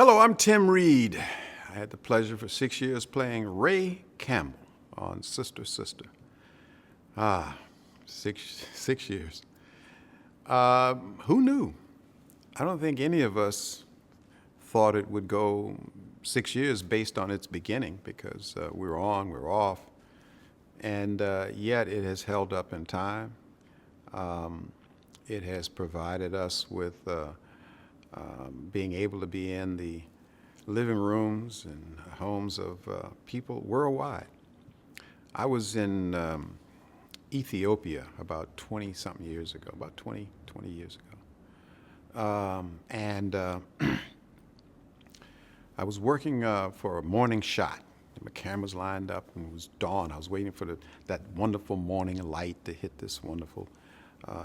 Hello, I'm Tim Reid. I had the pleasure for 6 years playing Ray Campbell on Sister Sister. Ah, six years. Who knew? I don't think any of us thought it would go 6 years based on its beginning because we were on, we were off, and yet it has held up in time. It has provided us with being able to be in the living rooms and homes of people worldwide. I was in Ethiopia about 20-something years ago, about 20 years ago. And I was working for a morning shot. My cameras lined up and it was dawn. I was waiting for that wonderful morning light to hit this wonderful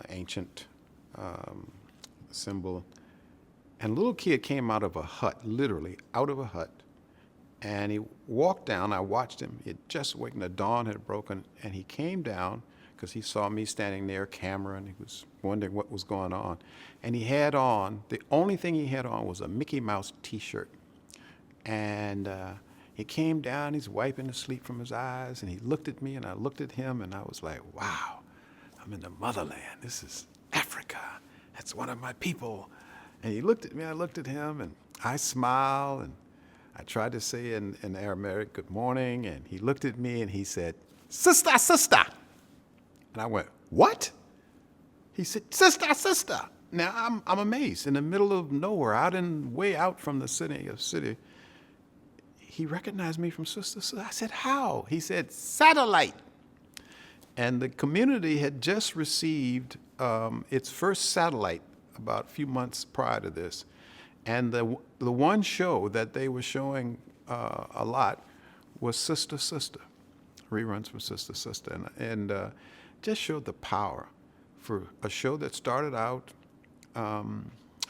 ancient symbol. And a little kid came out of a hut, literally out of a hut, and he walked down. I watched him. He had just awakened. The dawn had broken, and he came down because he saw me standing near a camera, and he was wondering what was going on. And he had on, the only thing he had on was a Mickey Mouse T-shirt. And he came down, he's wiping the sleep from his eyes, and he looked at me, and I looked at him, and I was like, wow, I'm in the motherland. This is Africa. That's one of my people. And he looked at me, I looked at him, and I smiled, and I tried to say in Aramaic, good morning, and he looked at me and he said, sister, sister. And I went, what? He said, sister, sister. Now, I'm amazed. In the middle of nowhere, way out from the city, he recognized me from sister, sister. I said, how? He said, satellite. And the community had just received its first satellite about a few months prior to this. And the one show that they were showing a lot was Sister Sister, reruns from Sister Sister. And just showed the power for a show that started out, I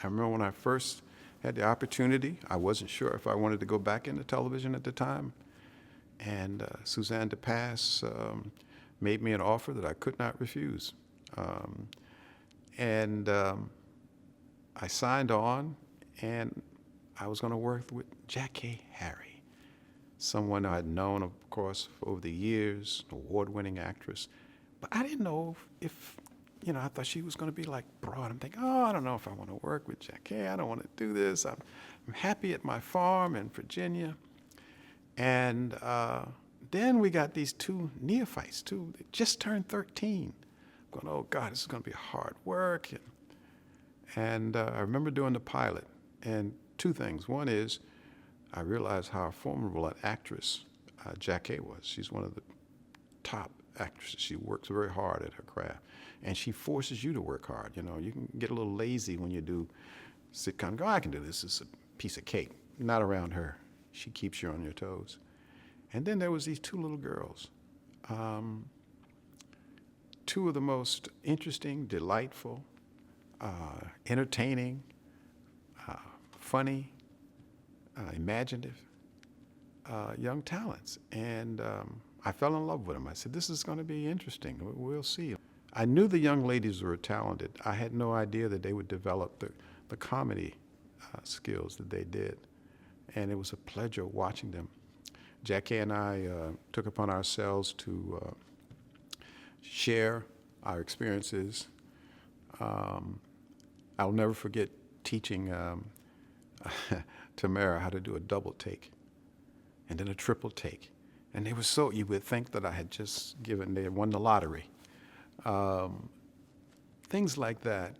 remember when I first had the opportunity, I wasn't sure if I wanted to go back into television at the time. And Suzanne DePass made me an offer that I could not refuse. I signed on, and I was going to work with Jackie Harry, someone I had known, of course, over the years, award-winning actress. But I didn't know if I thought she was going to be like broad. I'm thinking, I don't know if I want to work with Jackie. I don't want to do this. I'm happy at my farm in Virginia. And then we got these two neophytes, they just turned 13. I'm going, oh God, this is going to be hard work. And I remember doing the pilot, and two things. One is I realized how formidable an actress Jackie was. She's one of the top actresses. She works very hard at her craft, and she forces you to work hard. You can get a little lazy when you do sitcom. Go, I can do this. It's a piece of cake. Not around her. She keeps you on your toes. And then there was these two little girls. Two of the most interesting, delightful, entertaining, funny, imaginative young talents. And I fell in love with them. I said, this is going to be interesting. We'll see. I knew the young ladies were talented. I had no idea that they would develop the comedy skills that they did. And it was a pleasure watching them. Jackie and I took upon ourselves to share our experiences. I'll never forget teaching Tamara how to do a double take and then a triple take. And they were you would think that I had they had won the lottery. Things like that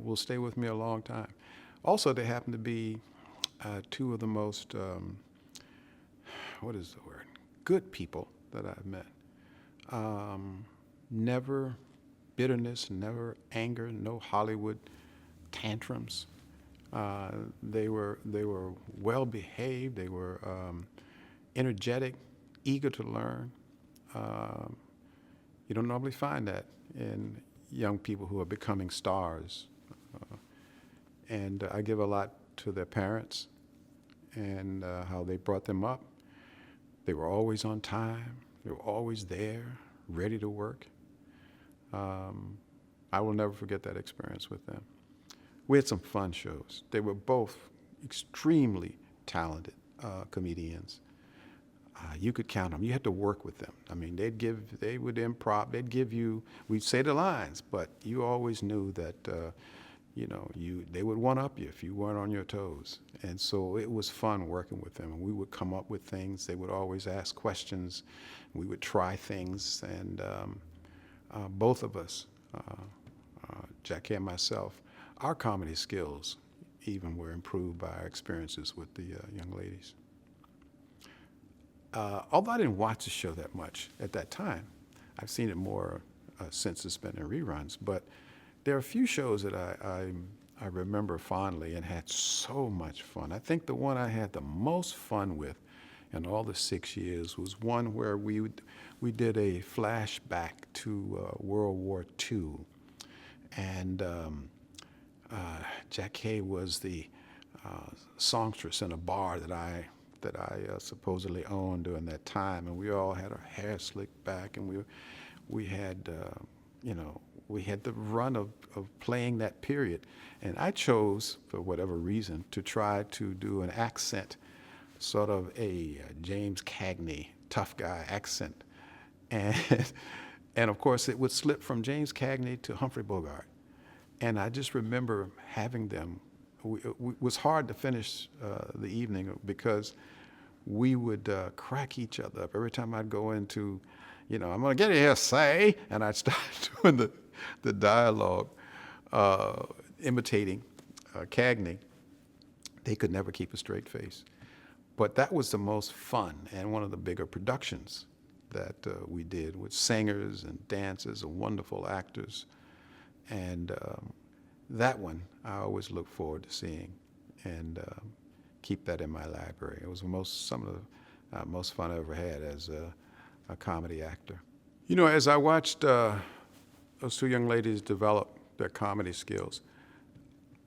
will stay with me a long time. Also, they happen to be two of the most, good people that I've met. Never bitterness, never anger, no Hollywood tantrums. They were well behaved. They were energetic, eager to learn. You don't normally find that in young people who are becoming stars. And I give a lot to their parents and how they brought them up. They were always on time. They were always there, ready to work. I will never forget that experience with them. We had some fun shows. They were both extremely talented comedians. You could count them. You had to work with them. I mean, they would improv. They'd give you, we'd say the lines, but you always knew that, they would one up you if you weren't on your toes. And so it was fun working with them. And we would come up with things. They would always ask questions. We would try things. And both of us, Jackie and myself, our comedy skills even were improved by our experiences with the young ladies. Although I didn't watch the show that much at that time, I've seen it more since it's been in reruns. But there are a few shows that I remember fondly and had so much fun. I think the one I had the most fun with in all the 6 years was one where we did a flashback to World War II, and Jack Hay was the songstress in a bar that I supposedly owned during that time, and we all had our hair slicked back, and we had the run of playing that period, and I chose, for whatever reason, to try to do an accent, sort of a James Cagney tough guy accent, and and of course it would slip from James Cagney to Humphrey Bogart, and I just remember having them. It was hard to finish the evening because we would crack each other up every time I'd go into, I'm going to get here, say, and I'd start doing the dialogue, imitating Cagney. They could never keep a straight face. But that was the most fun and one of the bigger productions that we did with singers and dancers and wonderful actors. And that one I always look forward to seeing and keep that in my library. It was some of the most fun I ever had as a comedy actor. As I watched those two young ladies develop their comedy skills,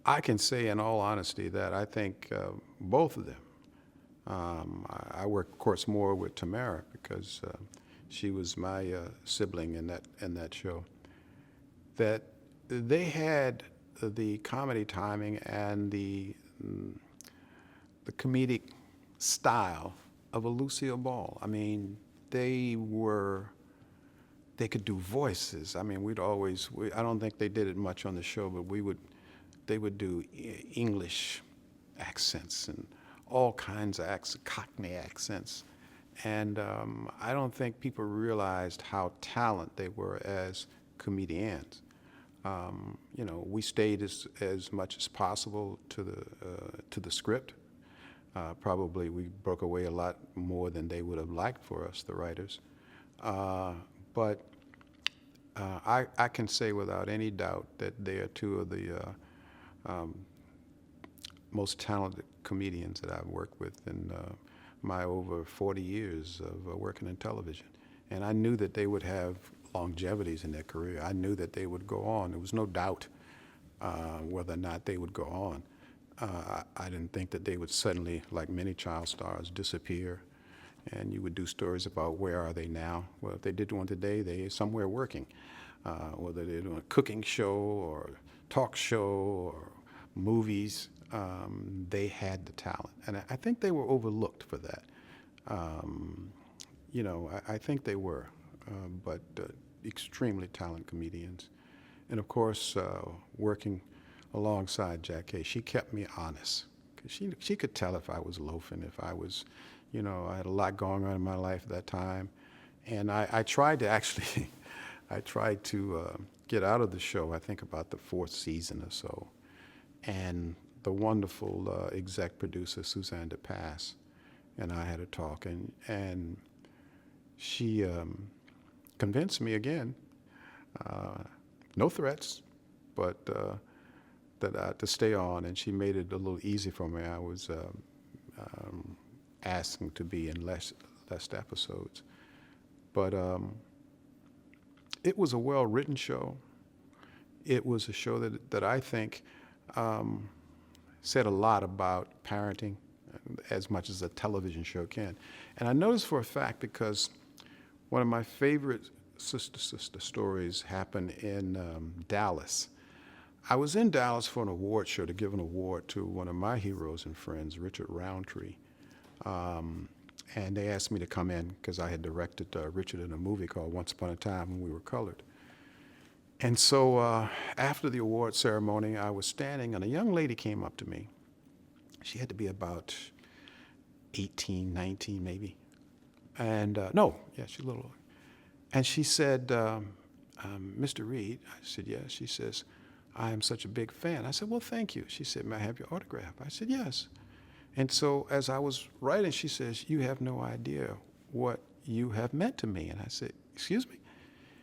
I can say in all honesty that I think both of them, I work, of course, more with Tamara because she was my sibling in that show, that they had the comedy timing and the comedic style of a Lucille Ball. I mean, they could do voices. I mean, I don't think they did it much on the show, but they would do English accents and all kinds of Cockney accents. And I don't think people realized how talented they were as comedians. We stayed as much as possible to the script. Probably we broke away a lot more than they would have liked for us, the writers. But I can say without any doubt that they are two of the most talented comedians that I've worked with in my over 40 years of working in television. And I knew that they would have longevities in their career. I knew that they would go on. There was no doubt whether or not they would go on. I didn't think that they would suddenly, like many child stars, disappear. And you would do stories about where are they now. Well, if they did one today, they're somewhere working. Whether they're doing a cooking show or talk show or movies, they had the talent. And I think they were overlooked for that. I think they were, but extremely talented comedians. And of course, working alongside Jack Hay, she kept me honest. 'Cause she could tell if I was loafing, if I was, I had a lot going on in my life at that time. And I tried to actually, get out of the show, I think about the 4th season or so. And the wonderful exec producer, Suzanne DePass, and I had a talk, and she convinced me again, no threats, but to stay on, and she made it a little easy for me. I was asking to be in less episodes, but it was a well-written show. It was a show that I think said a lot about parenting, as much as a television show can. And I noticed for a fact, because one of my favorite sister stories happened in Dallas. I was in Dallas for an award show to give an award to one of my heroes and friends, Richard Roundtree. And they asked me to come in because I had directed Richard in a movie called Once Upon a Time When We Were Colored. And so after the award ceremony, I was standing, and a young lady came up to me. She had to be about 18, 19 maybe. And no, yeah, she's a little older. And she said, Mr. Reid? I said, yes. She says, I am such a big fan. I said, well, thank you. She said, may I have your autograph? I said, yes. And so as I was writing, she says, you have no idea what you have meant to me. And I said, excuse me?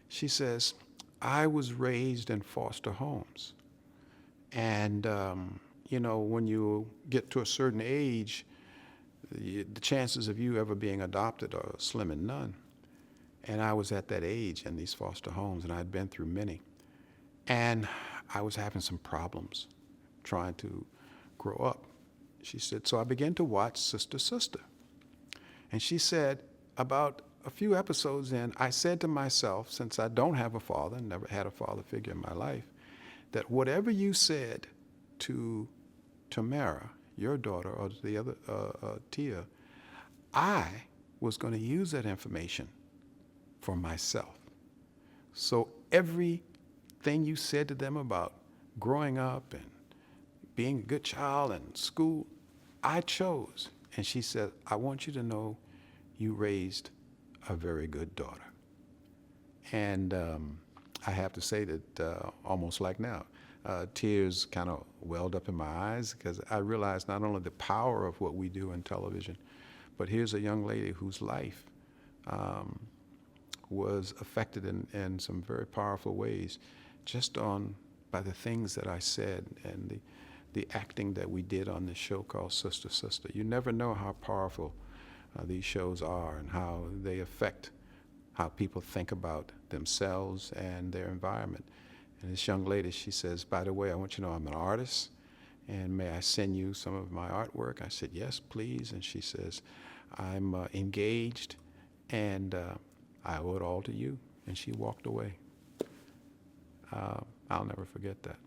She says, I was raised in foster homes. And, you know, when you get to a certain age, the chances of you ever being adopted are slim and none. And I was at that age in these foster homes, and I'd been through many. And I was having some problems trying to grow up. She said, so I began to watch Sister, Sister. And she said, about a few episodes in, I said to myself, since I don't have a father, never had a father figure in my life, that whatever you said to Tamara, your daughter, or the other, Tia, I was going to use that information for myself. So everything you said to them about growing up and being a good child and school, I chose. And she said, I want you to know you raised a very good daughter. And I have to say that almost like now, tears kind of welled up in my eyes because I realized not only the power of what we do in television, but here's a young lady whose life was affected in some very powerful ways just by the things that I said and the acting that we did on this show called Sister, Sister. You never know how powerful these shows are and how they affect how people think about themselves and their environment. And this young lady, she says, by the way, I want you to know I'm an artist, and may I send you some of my artwork? I said, yes, please. And she says, I'm engaged, and I owe it all to you. And she walked away. I'll never forget that.